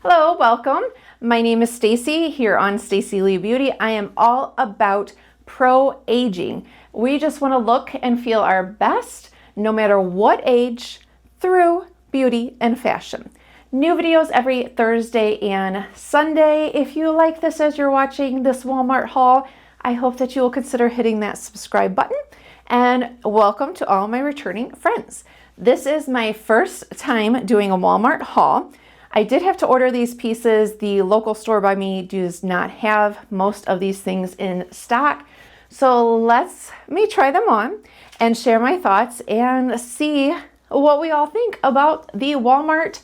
Hello, welcome. My name is Staci here on Staci Lee Beauty. I am all about pro aging. We just want to look and feel our best no matter what age through beauty and fashion. New videos every Thursday and Sunday. If you like this as you're watching this Walmart haul, I hope that you will consider hitting that subscribe button. And welcome to all my returning friends. This is my first time doing a Walmart haul. I did have to order these pieces. The local store by me does not have most of these things in stock. So let me try them on and share my thoughts and see what we all think about the Walmart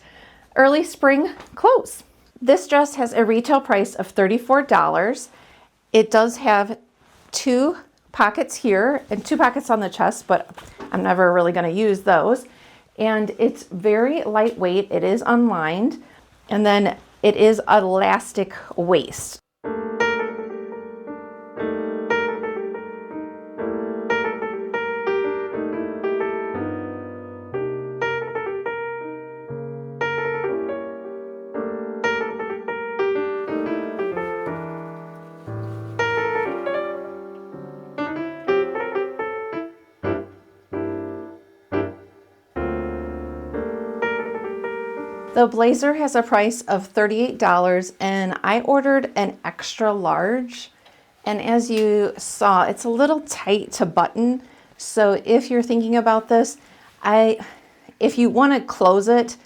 early spring clothes. This dress has a retail price of $34. It does have two pockets here and two pockets on the chest, but I'm never really going to use those. And it's very lightweight. It is unlined, and then it is elastic waist. The blazer has a price of $38 and I ordered an extra large. And as you saw, it's a little tight to button. So if you're thinking about this, if you want to close it,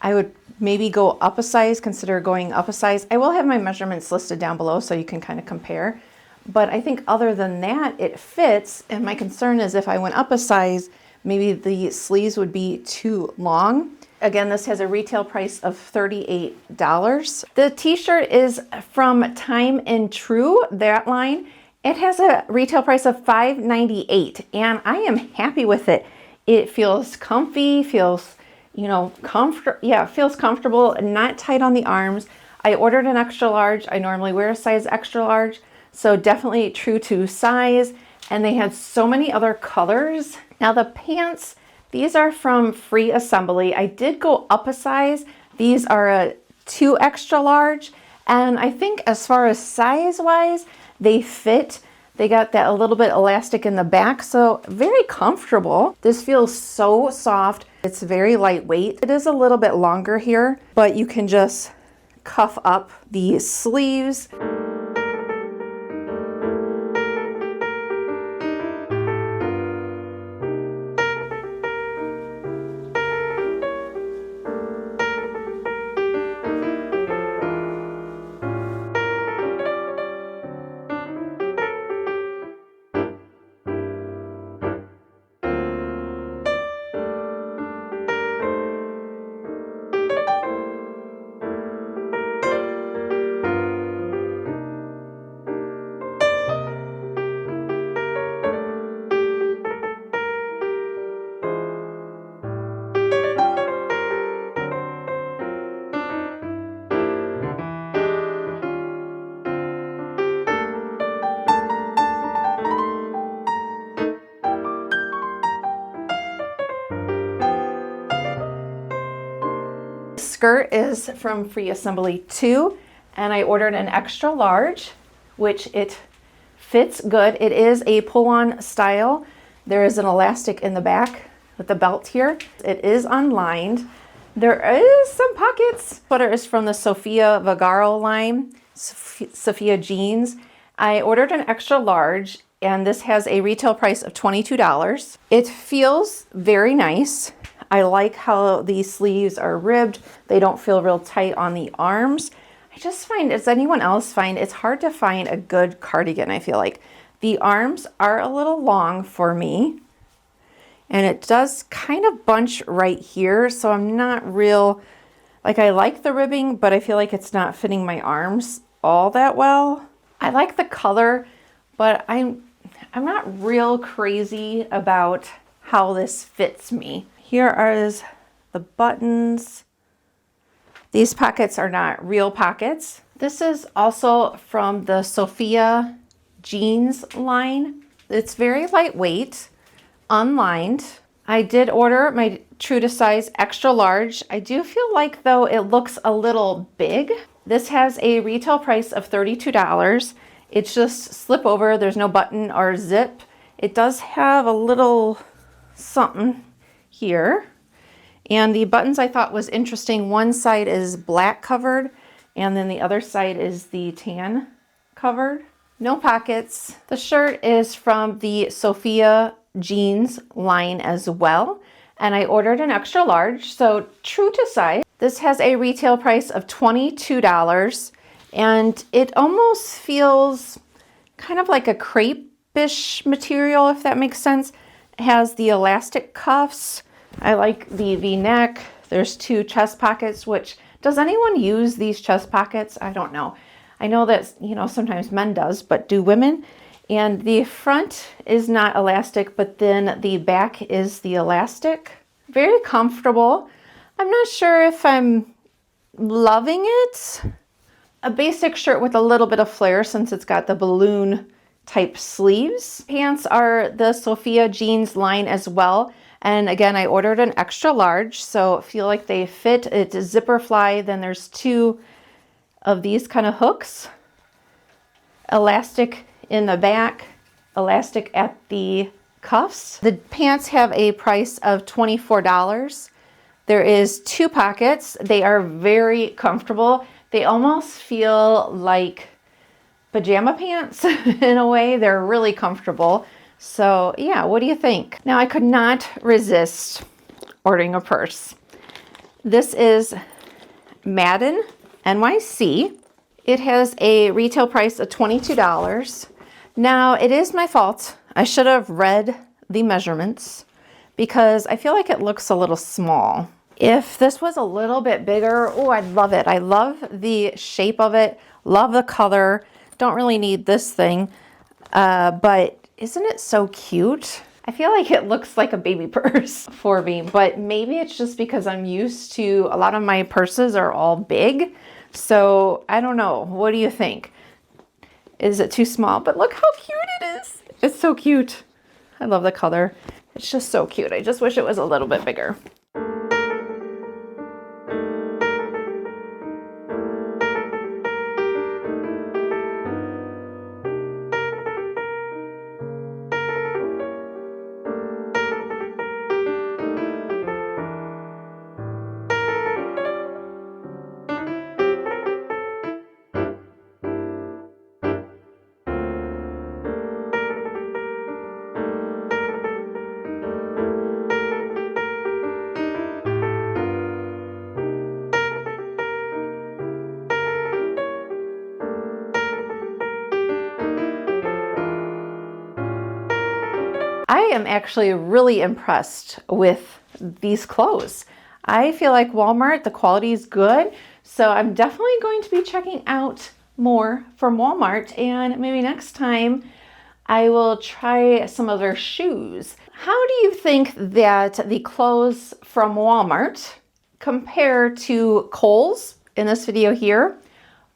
I would maybe go up a size, consider going up a size. I will have my measurements listed down below so you can kind of compare. But I think other than that, it fits. And my concern is if I went up a size, maybe the sleeves would be too long. Again, this has a retail price of $38. The t-shirt is from Time and True, that line. It has a retail price of $5.98 and I am happy with it. It feels comfy, feels, feels comfortable, not tight on the arms. I ordered an extra large. I normally wear a size extra large, so definitely true to size. And they had so many other colors. Now the pants, these are from Free Assembly. I did go up a size. These are a 2 extra large. And I think as far as size-wise, they fit. They got that a little bit elastic in the back, so very comfortable. This feels so soft. It's very lightweight. It is a little bit longer here, but you can just cuff up the sleeves. Skirt is from Free Assembly too, and I ordered an extra large, which it fits good. It is a pull-on style. There is an elastic in the back with the belt here. It is unlined. There is some pockets. Sweater is from the Sofia Vergara line, Sophia jeans. I ordered an extra large, and this has a retail price of $22. It feels very nice. I like how these sleeves are ribbed. They don't feel real tight on the arms. I just find, does anyone else find, it's hard to find a good cardigan, I feel like. The arms are a little long for me. And it does kind of bunch right here. So I'm not real, I like the ribbing, but I feel like it's not fitting my arms all that well. I like the color, but I'm not real crazy about how this fits me. Here are the buttons. These pockets are not real pockets. This is also from the Sophia jeans line. It's very lightweight, unlined. I did order my true to size extra large. I do feel like though it looks a little big. This has a retail price of $32. It's just slip over. There's no button or zip. It does have a little something here. And the buttons I thought was interesting. One side is black covered and then the other side is the tan covered. No pockets. The shirt is from the Sophia jeans line as well. And I ordered an extra large, so true to size. This has a retail price of $22 and it almost feels kind of like a crepe-ish material, if that makes sense. It has the elastic cuffs. I like the V-neck. There's two chest pockets, which, does anyone use these chest pockets? I don't know. I know that, you know, sometimes men does, but do women? And the front is not elastic, but then the back is the elastic. Very comfortable. I'm not sure if I'm loving it. A basic shirt with a little bit of flare since it's got the balloon type sleeves. Pants are the Sophia jeans line as well. And again, I ordered an extra large, so I feel like they fit. It's a zipper fly. Then there's two of these kind of hooks. Elastic in the back, elastic at the cuffs. The pants have a price of $24. There is two pockets. They are very comfortable. They almost feel like pajama pants in a way. They're really comfortable. So yeah, what do you think? Now I could not resist ordering a purse. This is Madden NYC. It has a retail price of $22. Now it is my fault. I should have read the measurements because I feel like it looks a little small. If this was a little bit bigger, oh, I'd love it. I love the shape of it, love the color. Don't really need this thing, but isn't it so cute? I feel like it looks like a baby purse for me, but maybe it's just because I'm used to, a lot of my purses are all big. So I don't know. What do you think? Is it too small? But look how cute it is. It's so cute. I love the color. It's just so cute. I just wish it was a little bit bigger. I am actually really impressed with these clothes. I feel like Walmart, the quality is good. So I'm definitely going to be checking out more from Walmart, and maybe next time I will try some of their shoes. How do you think that the clothes from Walmart compare to Kohl's in this video here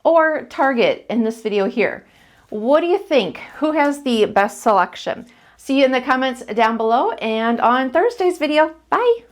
or Target in this video here? What do you think? Who has the best selection? See you in the comments down below and on Thursday's video. Bye.